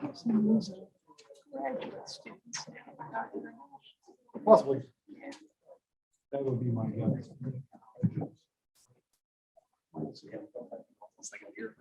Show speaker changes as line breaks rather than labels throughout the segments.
guess I'm losing graduate students now, not international.
Possibly. That would be my guess.
It's like a year.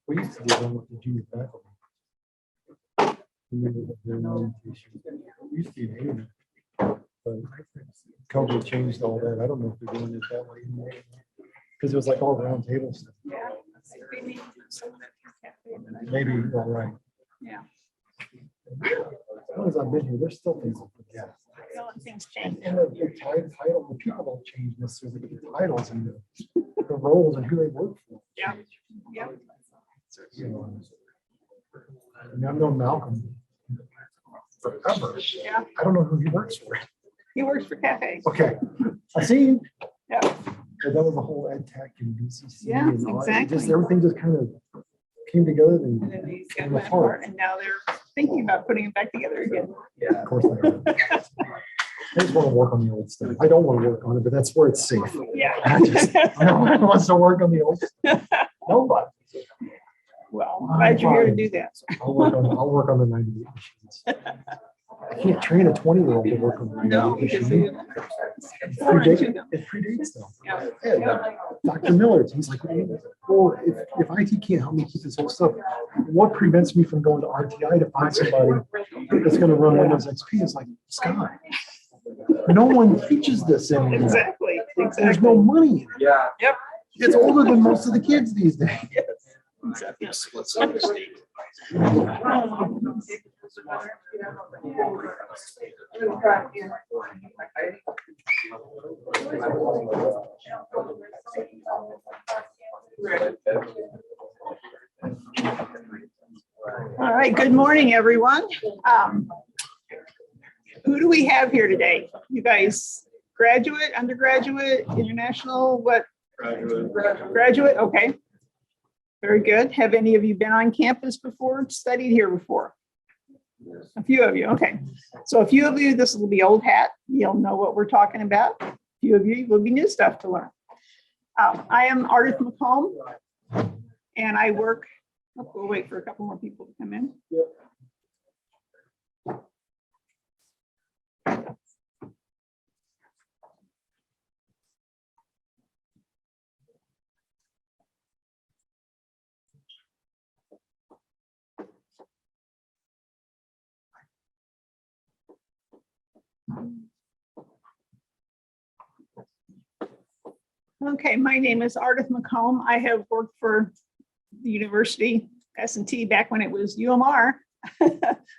We used to do them with the junior faculty. Remember that during orientation. We used to get hated. But COVID changed all that. I don't know if they're doing it that way anymore. Because it was like all round table stuff.
Yeah. Maybe some of that cafe, but I don't
Maybe,
know.
you're right.
Yeah.
As long as I've been here, there's still things to forget.
Well, and things change.
And the title, the people don't change necessarily, but the titles and the roles and who they work for.
Yeah. Yeah.
You know, and I've known Malcolm forever.
Yeah.
I don't know who he works for.
He works for cafes.
Okay, I seen.
Yeah.
But that was the whole ed tech and BCC.
Yeah,
and all that.
exactly.
Just everything just kind of came together and.
And then these got
came
went
apart.
apart, and now they're thinking about putting it back together again.
Yeah, of course they are. I just want to work on the old stuff. I don't want to work on it, but that's where it's safe.
Yeah.
No one wants to work on the old stuff. Nobody.
Well, glad you're here to do that.
I'll work on the 98 machines. I can't train a 20-year-old to work on the 98
No, because
machine. It predates them.
Yeah.
Yeah, Dr. Miller, he's like, well, if IT can't help me keep this whole stuff, what prevents me from going to RTI to find somebody that's going to run Windows XP? It's like, Scott, no one teaches this anymore.
Exactly.
There's
Exactly.
no money in it.
Yeah.
Yep.
It's older than most of the kids these days.
Exactly. All right. Good morning, everyone. Who do we have here today? You guys, graduate, undergraduate, international, what? Graduate. Okay. Very good. Have any of you been on campus before, studied here before? A few of you. Okay. So a few of you, this will be old hat. You'll know what we're talking about. A few of you will be new stuff to learn. I am Ardith McComb, and I work, we'll wait for a couple more people to come in. Okay, my name is Ardith McComb. I have worked for the university, S&T, back when it was UMR.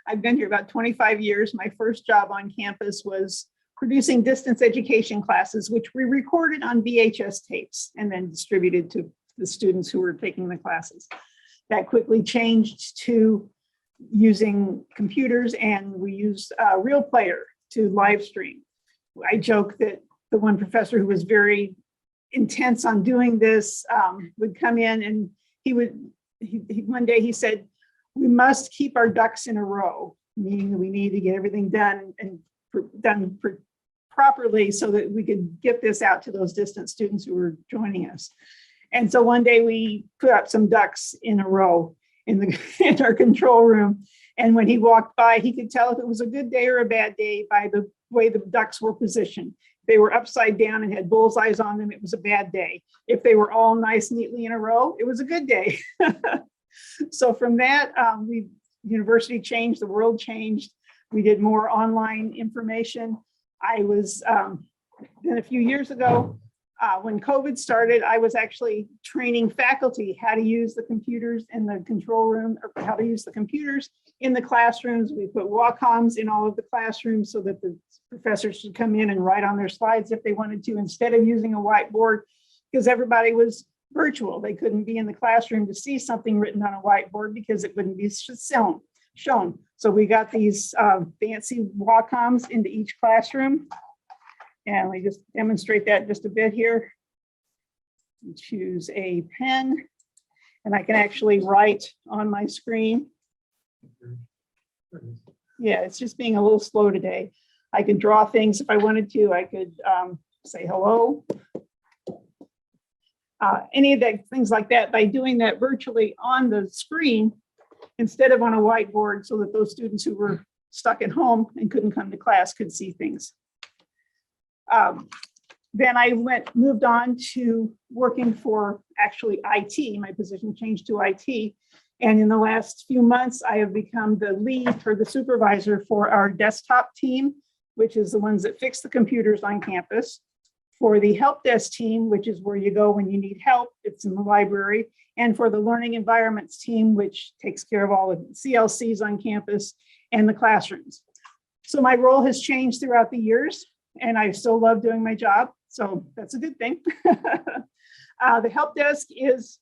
I've been here about 25 years. My first job on campus was producing distance education classes, which we recorded on VHS tapes and then distributed to the students who were taking the classes. That quickly changed to using computers, and we used Real Player to live stream. I joke that the one professor who was very intense on doing this would come in, and one day he said, we must keep our ducks in a row, meaning that we need to get everything done and done properly so that we could get this out to those distant students who were joining us. And so one day we put up some ducks in a row in our control room. And when he walked by, he could tell if it was a good day or a bad day by the way the ducks were positioned. If they were upside down and had bullseyes on them, it was a bad day. If they were all nice, neatly in a row, it was a good day. So from that, university changed, the world changed. We did more online information. I was, then a few years ago, when COVID started, I was actually training faculty how to use the computers in the control room, or how to use the computers in the classrooms. We put Wacom in all of the classrooms so that the professors should come in and write on their slides if they wanted to, instead of using a whiteboard, because everybody was virtual. They couldn't be in the classroom to see something written on a whiteboard because it wouldn't be shown. So we got these fancy Wacoms into each classroom. And we just demonstrate that just a bit here. Choose a pen, and I can actually write on my screen. Yeah, it's just being a little slow today. I could draw things if I wanted to. I could say hello. Any of that, things like that, by doing that virtually on the screen instead of on a whiteboard, so that those students who were stuck at home and couldn't come to class could see things. Then I moved on to working for actually IT. My position changed to IT. And in the last few months, I have become the lead or the supervisor for our desktop team, which is the ones that fix the computers on campus. For the help desk team, which is where you go when you need help, it's in the library. And for the learning environments team, which takes care of all the CLCs on campus and the classrooms. So my role has changed throughout the years, and I still love doing my job. So that's a good thing. The help desk is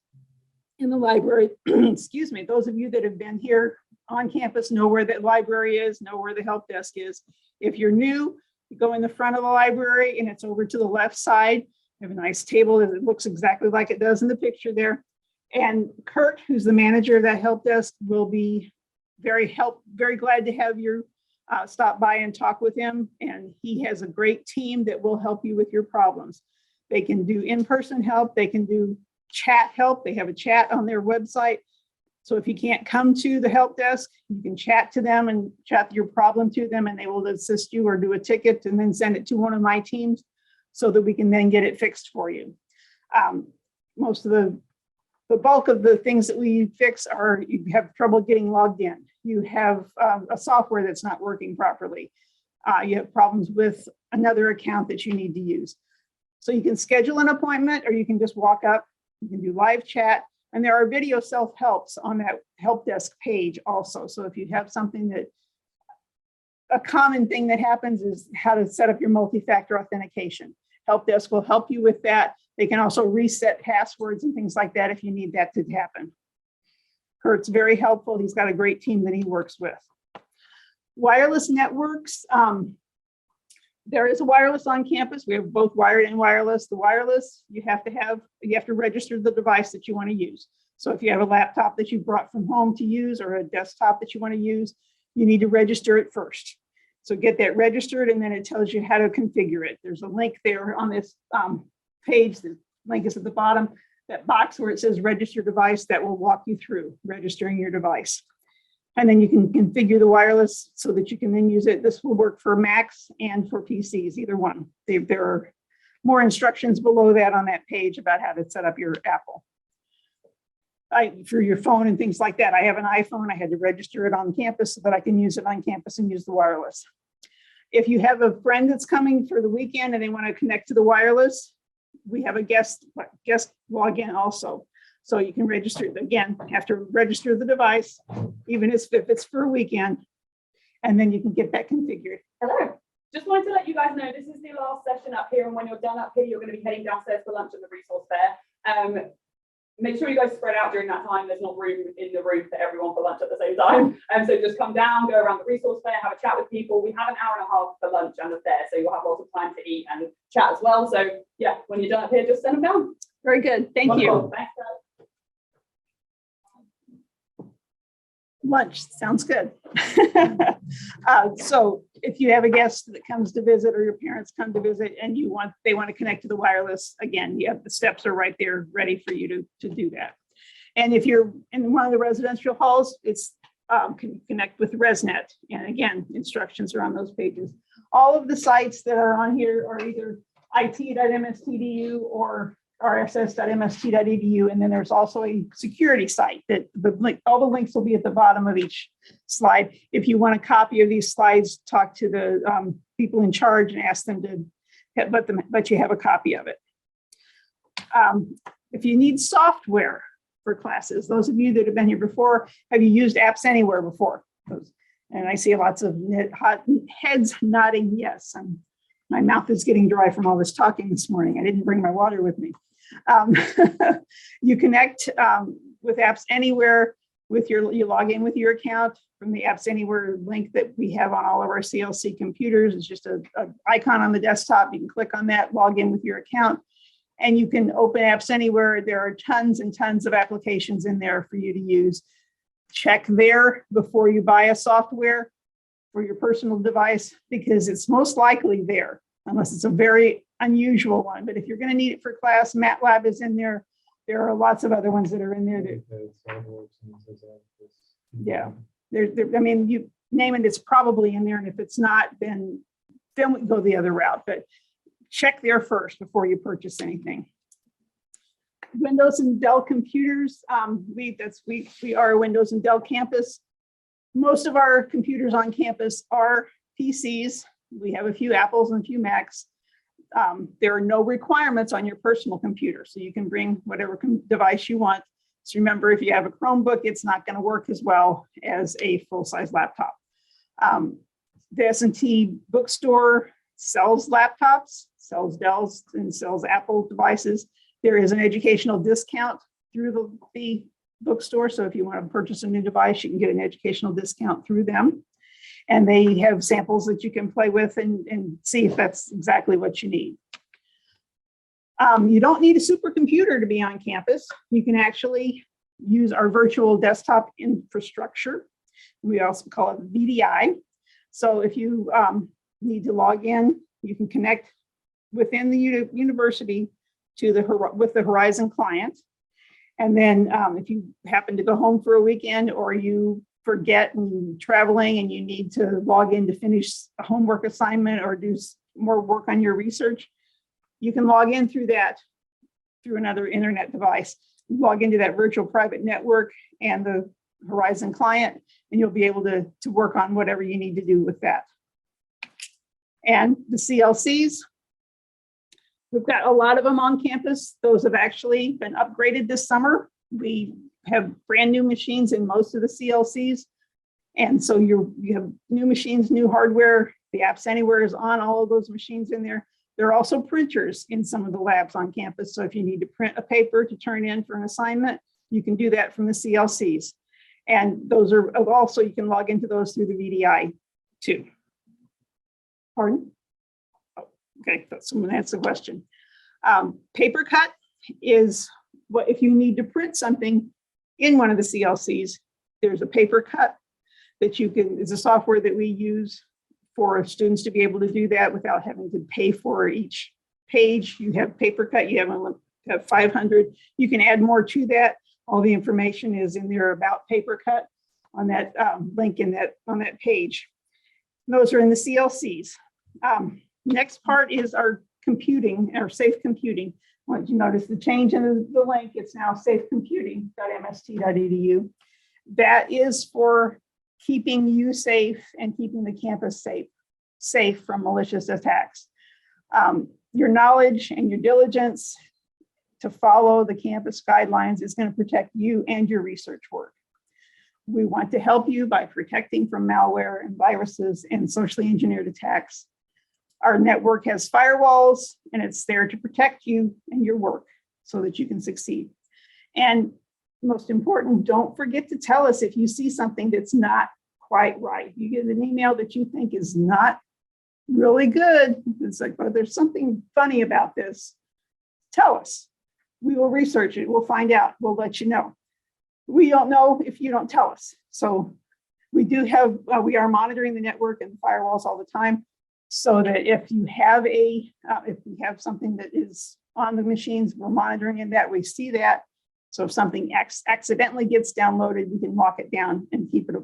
in the library. Excuse me. Those of you that have been here on campus know where the library is, know where the help desk is. If you're new, you go in the front of the library and it's over to the left side. We have a nice table that looks exactly like it does in the picture there. And Kurt, who's the manager of that help desk, will be very glad to have you stop by and talk with him. And he has a great team that will help you with your problems. They can do in-person help. They can do chat help. They have a chat on their website. So if you can't come to the help desk, you can chat to them and chat your problem to them, and they will assist you or do a ticket and then send it to one of my teams so that we can then get it fixed for you. Most of the bulk of the things that we fix are you have trouble getting logged in. You have a software that's not working properly. You have problems with another account that you need to use. So you can schedule an appointment, or you can just walk up. You can do live chat. And there are video self-helps on that help desk page also. So if you have something that, a common thing that happens is how to set up your multi-factor authentication. Help desk will help you with that. They can also reset passwords and things like that if you need that to happen. Kurt's very helpful. He's got a great team that he works with. Wireless networks. There is a wireless on campus. We have both wired and wireless. The wireless, you have to register the device that you want to use. So if you have a laptop that you brought from home to use or a desktop that you want to use, you need to register it first. So get that registered, and then it tells you how to configure it. There's a link there on this page. The link is at the bottom, that box where it says register device, that will walk you through registering your device. And then you can configure the wireless so that you can then use it. This will work for Macs and for PCs, either one. There are more instructions below that on that page about how to set up your Apple. For your phone and things like that. I have an iPhone. I had to register it on campus so that I can use it on campus and use the wireless. If you have a friend that's coming for the weekend and they want to connect to the wireless, we have a guest login also. So you can register, again, have to register the device, even if it's for a weekend, and then you can get that configured.
Hello. Just wanted to let you guys know this is the last session up here, and when you're done up here, you're going to be heading downstairs for lunch at the resource fair. Make sure you guys spread out during that time. There's not room in the room for everyone for lunch at the same time. So just come down, go around the resource fair, have a chat with people. We have an hour and a half for lunch and the fair, so you'll have lots of time to eat and chat as well. So yeah, when you're done up here, just send them down.
Very good. Thank
Wonderful.
you.
Thanks, guys.
Lunch sounds good. So if you have a guest that comes to visit, or your parents come to visit, and they want to connect to the wireless, again, the steps are right there ready for you to do that. And if you're in one of the residential halls, it's can connect with ResNet. And again, instructions are on those pages. All of the sites that are on here are either it.mst.edu or rss.mst.edu, and then there's also a security site that all the links will be at the bottom of each slide. If you want a copy of these slides, talk to the people in charge and ask them to let you have a copy of it. If you need software for classes, those of you that have been here before, have you used Apps Anywhere before? And I see lots of hot heads nodding yes. My mouth is getting dry from all this talking this morning. I didn't bring my water with me. Um, You connect with Apps Anywhere with you log in with your account from the Apps Anywhere link that we have on all of our CLC computers. It's just a icon on the desktop. You can click on that, log in with your account, and you can open Apps Anywhere. There are tons and tons of applications in there for you to use. Check there before you buy a software for your personal device, because it's most likely there, unless it's a very unusual one. But if you're going to need it for class, MATLAB is in there. There are lots of other ones that are in there that, yeah, I mean, you name it, it's probably in there. And if it's not, then we go the other route. But check there first before you purchase anything. Windows and Dell computers. We are a Windows and Dell campus. Most of our computers on campus are PCs. We have a few Apples and a few Macs. There are no requirements on your personal computer, so you can bring whatever device you want. So remember, if you have a Chromebook, it's not going to work as well as a full-size laptop. The S&T bookstore sells laptops, sells Dells, and sells Apple devices. There is an educational discount through the bookstore. So if you want to purchase a new device, you can get an educational discount through them. And they have samples that you can play with and see if that's exactly what you need. You don't need a supercomputer to be on campus. You can actually use our virtual desktop infrastructure. We also call it VDI. So if you need to log in, you can connect within the university to with the Horizon client. And then if you happen to go home for a weekend, or you forget and you're traveling and you need to log in to finish a homework assignment or do more work on your research, you can log in through another internet device. Log into that virtual private network and the Horizon client, and you'll be able to work on whatever you need to do with that. And the CLCs, we've got a lot of them on campus. Those have actually been upgraded this summer. We have brand new machines in most of the CLCs. And so you have new machines, new hardware. The Apps Anywhere is on all of those machines in there. There are also printers in some of the labs on campus. So if you need to print a paper to turn in for an assignment, you can do that from the CLCs. And those are also, you can log into those through the VDI too. Pardon? Oh, okay, that's someone answer the question. Paper cut is what, if you need to print something in one of the CLCs, there's a paper cut that you can, it's a software that we use for students to be able to do that without having to pay for each page. You have paper cut, you have 500. You can add more to that. All the information is in there about paper cut on that link on that page. Those are in the CLCs. Next part is our computing, our safe computing. Once you notice the change in the link, it's now safecomputing.mst.edu. That is for keeping you safe and keeping the campus safe from malicious attacks. Your knowledge and your diligence to follow the campus guidelines is going to protect you and your research work. We want to help you by protecting from malware and viruses and socially engineered attacks. Our network has firewalls, and it's there to protect you and your work so that you can succeed. And most important, don't forget to tell us if you see something that's not quite right. You get an email that you think is not really good. It's like, well, there's something funny about this. Tell us. We will research it. We'll find out. We'll let you know. We don't know if you don't tell us. So we do have, we are monitoring the network and the firewalls all the time, so that if you have something that is on the machines, we're monitoring in that, we see that. So if something accidentally gets downloaded, we can lock it down and keep it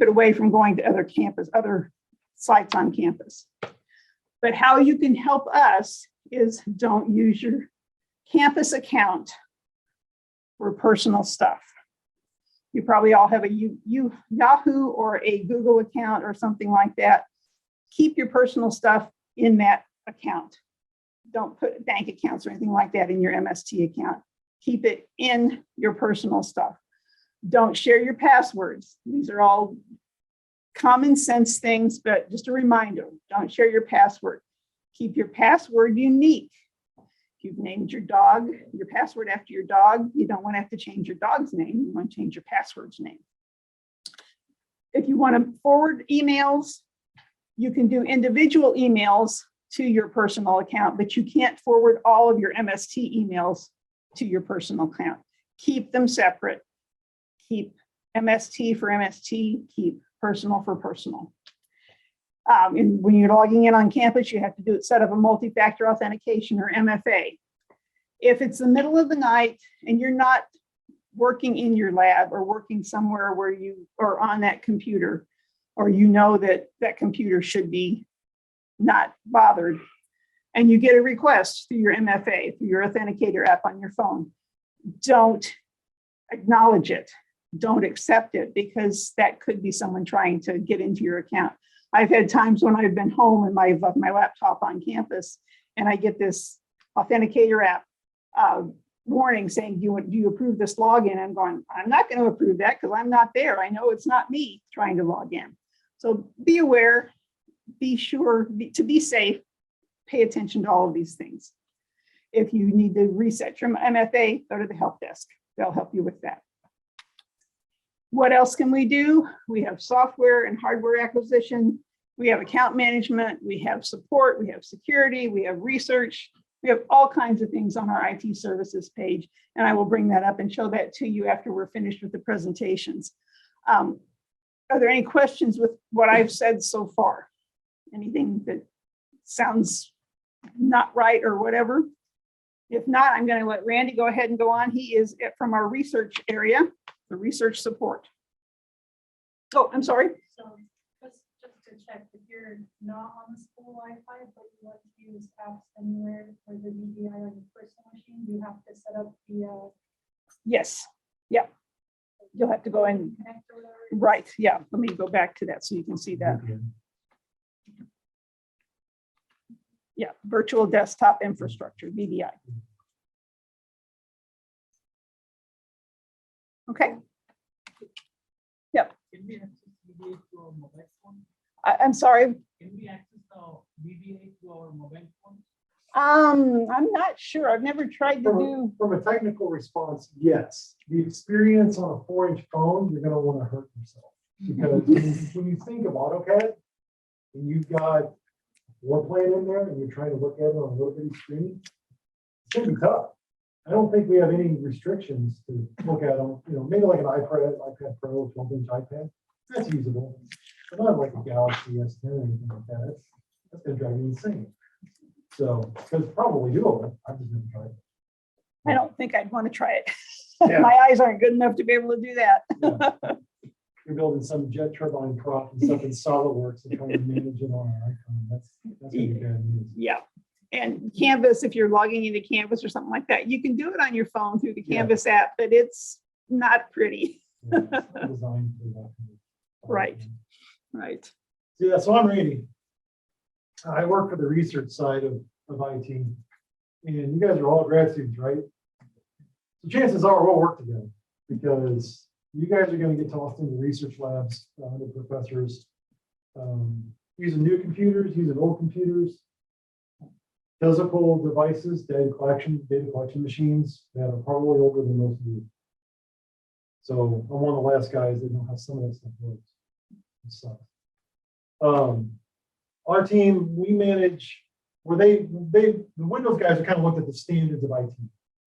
away from going to other sites on campus. But how you can help us is don't use your campus account for personal stuff. You probably all have a Yahoo or a Google account or something like that. Keep your personal stuff in that account. Don't put bank accounts or anything like that in your MST account. Keep it in your personal stuff. Don't share your passwords. These are all common sense things, but just a reminder, don't share your password. Keep your password unique. If you've named your dog, your password after your dog, you don't want to have to change your dog's name. You want to change your password's name. If you want to forward emails, you can do individual emails to your personal account, but you can't forward all of your MST emails to your personal account. Keep them separate. Keep MST for MST, keep personal for personal. And when you're logging in on campus, you have to set up a multi-factor authentication or MFA. If it's the middle of the night and you're not working in your lab or working somewhere where you are on that computer, or you know that that computer should be not bothered, and you get a request through your MFA, through your Authenticator app on your phone, don't acknowledge it. Don't accept it, because that could be someone trying to get into your account. I've had times when I've been home and my laptop on campus, and I get this Authenticator app warning saying, do you approve this login? I'm going, I'm not going to approve that because I'm not there. I know it's not me trying to log in. So be aware, be sure to be safe, pay attention to all of these things. If you need to reset your MFA, go to the help desk. They'll help you with that. What else can we do? We have software and hardware acquisition. We have account management. We have support. We have security. We have research. We have all kinds of things on our IT services page. And I will bring that up and show that to you after we're finished with the presentations. Are there any questions with what I've said so far? Anything that sounds not right or whatever? If not, I'm going to let Randy go ahead and go on. He is from our research area, the research support. Oh, I'm sorry.
So just to check, if you're not on the school Wi-Fi, but you want to use apps anywhere for the VDI on your personal machine, you have to set up the
Yes. Yep. You'll have to go in.
connect or whatever.
Right. Yeah. Let me go back to that so you can see that. Yeah. Virtual desktop infrastructure, VDI. Okay. Yep.
Can we access VBA to our mobile phone?
I'm sorry.
Can we access the VBA to our mobile phone?
I'm not sure. I've never tried to do.
From a technical response, yes. The experience on a 4-inch phone, you're gonna want to hurt yourself. Because when you think of AutoCAD, and you've got floor plan in there, and you're trying to look at it on a little bitty screen, it's gonna be tough. I don't think we have any restrictions to look at them, maybe like an iPad Pro, 12-inch iPad, that's usable. But not like a Galaxy S10 or anything like that. That's gonna drive you insane. So, because probably doable, I've just never tried it.
I don't think I'd want to try it.
Yeah.
My eyes aren't good enough to be able to do that.
Yeah. You're building some jet turbine prop and stuff in SolidWorks and trying to manage it on an icon. That's gonna be bad news.
Yeah. And Canvas, if you're logging into Canvas or something like that, you can do it on your phone through the
Yeah.
Canvas app, but it's not pretty.
Yeah, it's not designed for that.
Right. Right.
Yeah, so I'm Randy. I work for the research side of IT. And you guys are all grad students, right? So chances are we'll work together because you guys are going to get tossed into research labs, the professors, using new computers, using old computers, physical devices, data collection machines that are probably older than most of you. So I'm one of the last guys that know how some of that stuff works. It sucks. Our team, we manage the Windows guys are kind of looked at the standards of IT,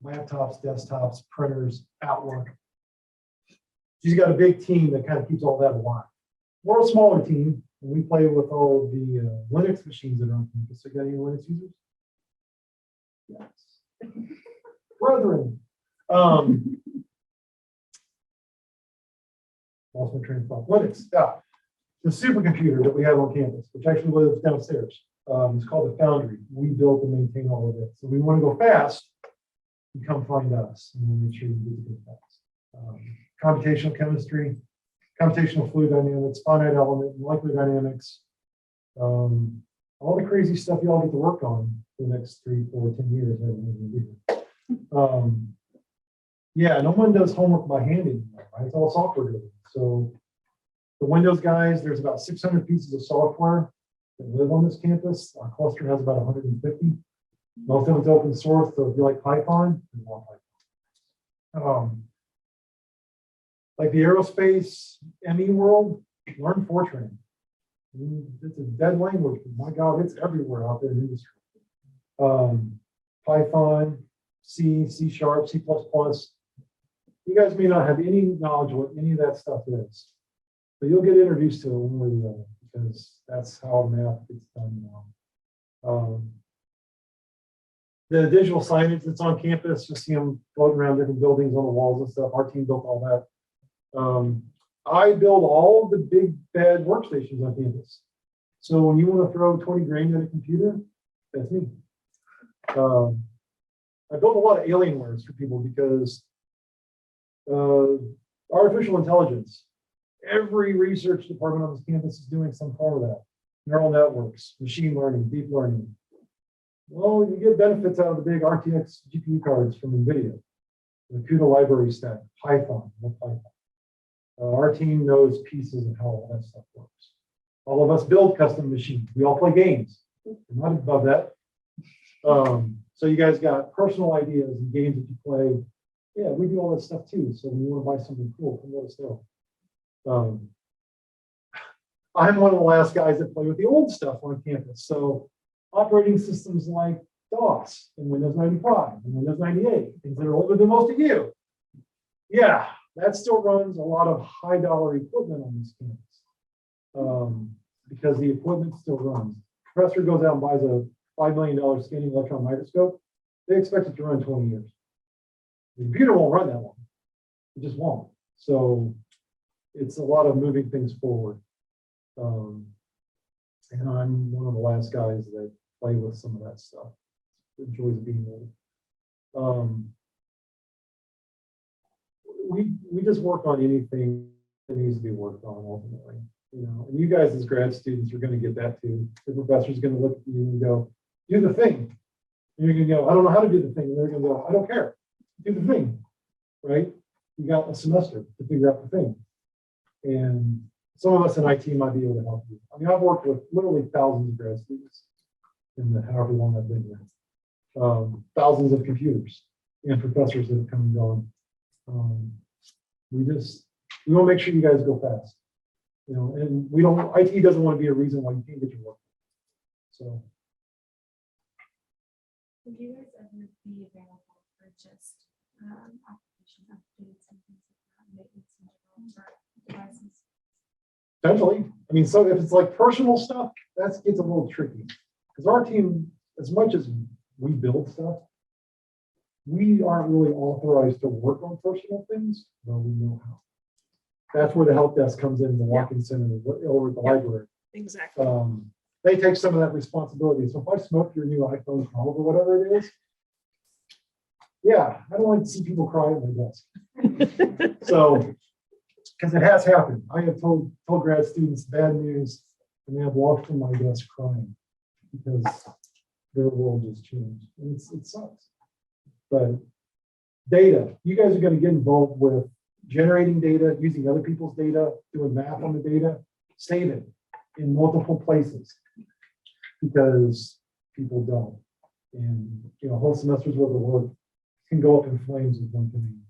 laptops, desktops, printers, Outlook. She's got a big team that kind of keeps all that alive. We're a smaller team, and we play with all of the Linux machines that are on campus. So you got any Linux users? Yes. Brethren. Lost my train of thought. Linux, yeah. The supercomputer that we have on campus, which actually lives downstairs. It's called the Foundry. We build and maintain all of it. So we want to go fast, you come find us, and we'll make sure you get to go fast. Computational chemistry, computational fluid dynamics, finite element, molecular dynamics, all the crazy stuff you all get to work on for the next 3, 4, 10 years. Yeah, no one does homework by hand anymore, right? It's all software driven. So the Windows guys, there's about 600 pieces of software that live on this campus. Our cluster has about 150. Most of it's open source, so if you like Python, you want Python. Like the aerospace ME world, learn Fortran. It's a dead language, but my God, it's everywhere out there in industry. Python, C, C#, C++. You guys may not have any knowledge of what any of that stuff is, but you'll get introduced to it one way or the other, because that's how math gets done now. The digital signage that's on campus, you see them floating around different buildings on the walls and stuff. Our team built all that. I build all of the big bad workstations on campus. So when you want to throw 20 grand at a computer, that's me. I built a lot of Alienwares for people because artificial intelligence, every research department on this campus is doing some form of that. Neural networks, machine learning, deep learning. Well, you get benefits out of the big RTX GPU cards from NVIDIA, the CUDA library stack, Python. Our team knows pieces of how all that stuff works. All of us build custom machines. We all play games. I'm not above that. So you guys got personal ideas and games that you play. Yeah, we do all that stuff too. So when you want to buy something cool, come let us know. I'm one of the last guys that play with the old stuff on campus. So operating systems like DOS and Windows 95 and Windows 98, things that are older than most of you. Yeah, that still runs a lot of high dollar equipment on this campus because the equipment still runs. Professor goes out and buys a $5 million scanning electron microscope. They expect it to run 20 years. The computer won't run that long. It just won't. So it's a lot of moving things forward. And I'm one of the last guys that play with some of that stuff. Enjoys being old. We just work on anything that needs to be worked on ultimately. You know, and you guys as grad students are going to get that too. The professor's going to look at you and go, do the thing. And you're going to go, I don't know how to do the thing. And they're going to go, I don't care. Do the thing, right? You got a semester to figure out the thing. And some of us in IT might be able to help you. I mean, I've worked with literally thousands of grad students in the however long I've been here. Thousands of computers and professors that have come and gone. We want to make sure you guys go fast. You know, and IT doesn't want to be a reason why you can't get your work. So.
Would you guys ever be available for just application updates and things like that, maintenance in general for devices?
Potentially. I mean, so if it's like personal stuff, that gets a little tricky. Because our team, as much as we build stuff, we aren't really authorized to work on personal things, but we know how. That's where the help desk comes in, the walk-in center, over at the library.
Exactly.
They take some of that responsibility. So if I smoke your new iPhone 12 or whatever it is, yeah, I don't like to see people cry at my desk. So, because it has happened. I have told grad students bad news, and they have walked from my desk crying because their world just changed. And it sucks. But data, you guys are going to get involved with generating data, using other people's data, doing math on the data, save it in multiple places because people don't. And you know, whole semesters worth of work can go up in flames with one thing.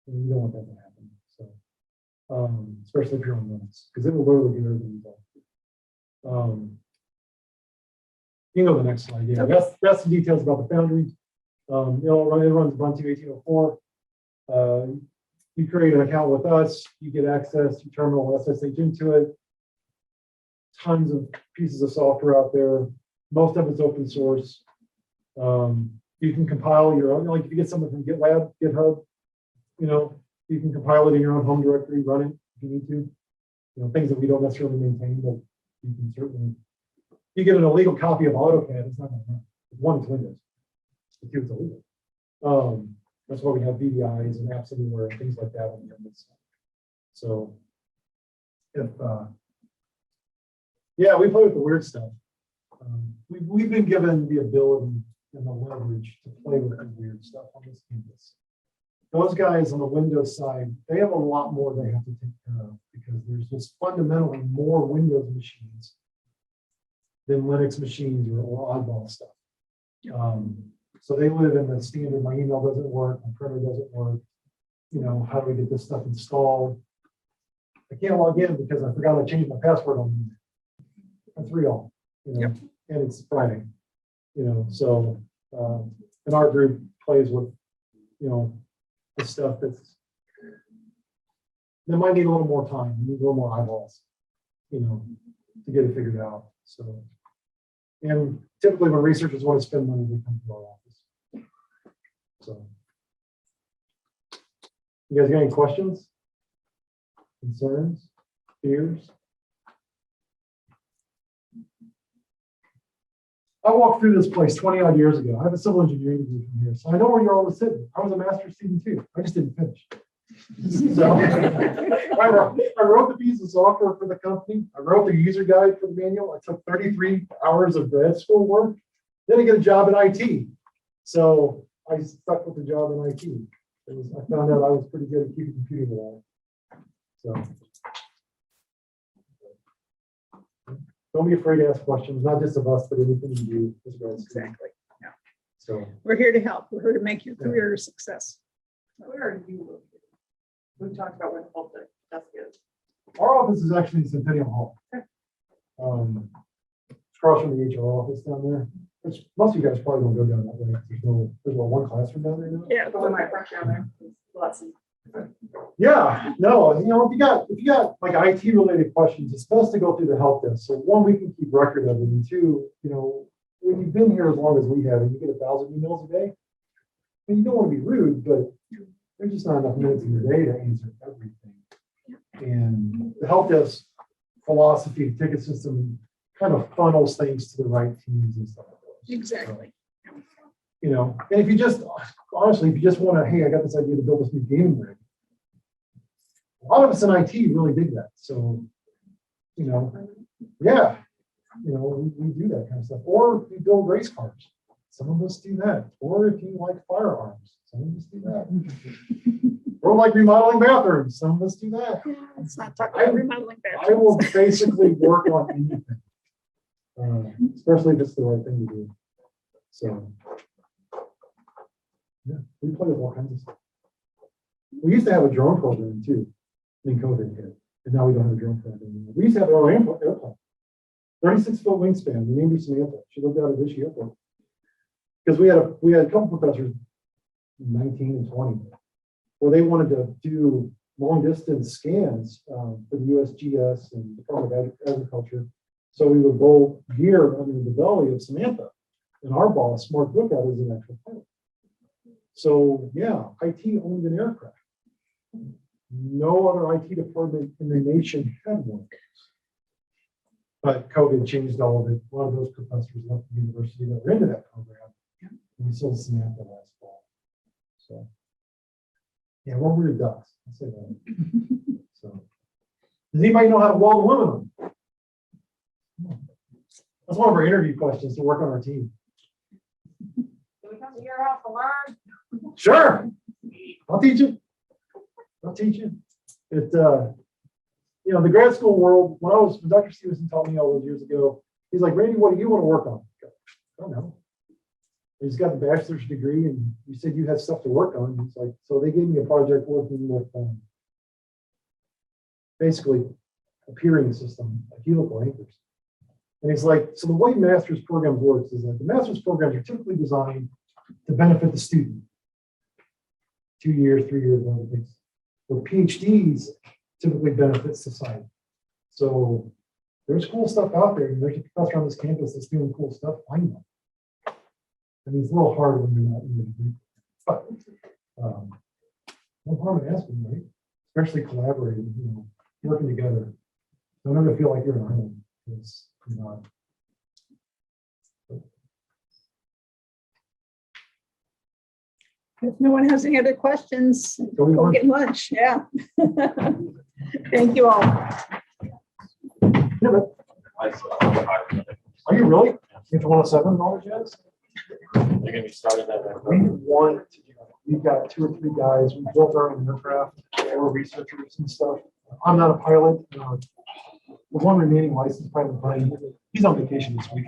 And you don't want that to happen. So, especially if you're on minutes, because it will literally get everything involved. You can go to the next slide. Yeah, okay. That's the details about the Foundry. It runs Ubuntu 18.04. You create an account with us, you get access to terminal SSH into it. Tons of pieces of software out there. Most of it's open source. You can compile your own, like if you get something from GitLab, GitHub, you know, you can compile it in your own home directory, run it if you need to. You know, things that we don't necessarily maintain, but you can certainly. You get an illegal copy of AutoCAD, it's not going to happen. One, it's Windows. Two, it's illegal. That's why we have VDIs and apps anywhere and things like that on the internet. So, if yeah, we play with the weird stuff. We've been given the ability and the leverage to play with the weird stuff on this campus. Those guys on the Windows side, they have a lot more they have to take care of because there's just fundamentally more Windows machines than Linux machines or oddball stuff. So they live in the standard, my email doesn't work, my printer doesn't work. You know, how do we get this stuff installed? I can't log in because I forgot to change my password on. That's real, you know, and it's Friday, you know, so, and our group plays with, you know, the stuff that's, they might need a little more time, need a little more eyeballs, you know, to get it figured out, so. And typically when researchers want to spend money, they come to our office. So. You guys got any questions? Concerns? Fears? I walked through this place 20 odd years ago. I have a civil engineering degree from here, so I know where you're all sitting. I was a master's student too. I just didn't finish. So I wrote the piece of software for the company. I wrote the user guide for the manual. I took 33 hours of grad school work. Then I get a job in IT. So I stuck with the job in IT. I found out I was pretty good at keeping computers alive. So don't be afraid to ask questions, not just of us, but anything you do as well.
Exactly. Yeah.
So
We're here to help. We're here to make your career a success.
Where are you located? We talked about where the whole desk is.
our office is actually in Centennial Hall. It's across from the HR office down there. Which most of you guys probably don't go down that way. There's one classroom down there now.
Yeah.
But when my friend down there, lots of.
Yeah, no, you know, if you got like IT related questions, it's best to go through the help desk. So one, we can keep record of it, and two, you know, when you've been here as long as we have, and you get 1,000 emails a day, and you don't want to be rude, but there's just not enough minutes in your day to answer everything. And the help desk philosophy, ticket system, kind of funnels things to the right teams and stuff like that.
Exactly.
You know, and if you just, honestly, if you just want to, hey, I got this idea to build this new gaming rig. A lot of us in IT really dig that. So, you know, yeah, you know, we do that kind of stuff. Or we build race cars. Some of us do that. Or if you like firearms, some of us do that. Or like remodeling bathrooms, some of us do that.
Yeah, let's not talk about remodeling
I will
bathrooms.
basically work on anything, especially if it's the right thing to do. So, yeah, we play with all kinds of stuff. We used to have a drone program too, then COVID hit, and now we don't have a drone program anymore. We used to have our own airplane, 36-foot wingspan. We named her Samantha. She lived out of Vichy Airport because we had a couple professors, 19 and 20, where they wanted to do long distance scans for the USGS and Department of Agriculture. So we would go gear under the belly of Samantha, and our boss, Mark Bookout, is an actual pilot. So yeah, IT owned an aircraft. No other IT department in the nation had one. But COVID changed all of it. A lot of those professors left the university that were into that program. And we sold Samantha last fall. So yeah, we're weird ducks. I'll say that. So does anybody know how to weld aluminum? That's one of our interview questions to work on our team.
Can we come to your house to learn?
Sure. I'll teach you. I'll teach you. It, you know, the grad school world, when Dr. Stevenson taught me all those years ago, he's like, Randy, what do you want to work on? I don't know. He's got a bachelor's degree and you said you had stuff to work on. He's like, so they gave me a project working with basically a peering system, helical anchors. And he's like, so the way master's programs works is like the master's programs are typically designed to benefit the student. 2 years, 3 years, whatever it takes. Where PhDs typically benefit society. So there's cool stuff out there. And there's a professor on this campus that's doing cool stuff. I know. I mean, it's a little hard when you're not in the degree. But no harm in asking, right? Especially collaborating, you know, working together. Don't ever feel like you're an island. It's not.
If no one has any other questions,
Go eat
go
lunch.
get lunch. Yeah. Thank you all.
Yeah, but are you really? You have $107 yet?
They're gonna be starting that.
We've got 2 or 3 guys. We built our own aircraft. We're researchers and stuff. I'm not a pilot. The one remaining licensed pilot, buddy, he's on vacation this week.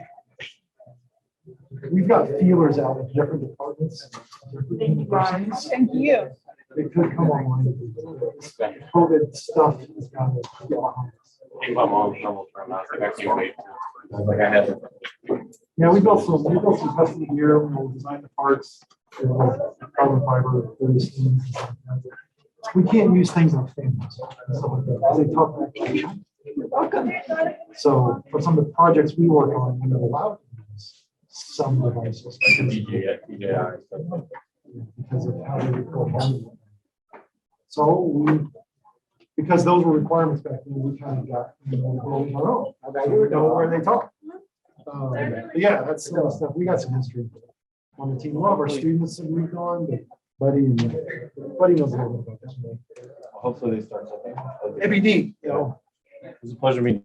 we've got feelers out of different departments. different universities.
Thank you.
They could come online. COVID stuff has got to.
I think my mom's almost run out. I can't wait. Like I had.
Yeah, we built some custom gear, we designed the parts, carbon fiber, tungsten. We can't use things like things. They talk back.
You're welcome.
So for some of the projects we work on, we're allowed to use some devices.
Yeah.
Because of how they report on. So we, because those were requirements back then, we kind of got, on our own. We know where they talk. But yeah, that's some of the stuff. We got some history on the team. A lot of our students have moved on, but Buddy knows a little bit about that.
Hopefully they start something.
It'd be neat, you know.
It was a pleasure meeting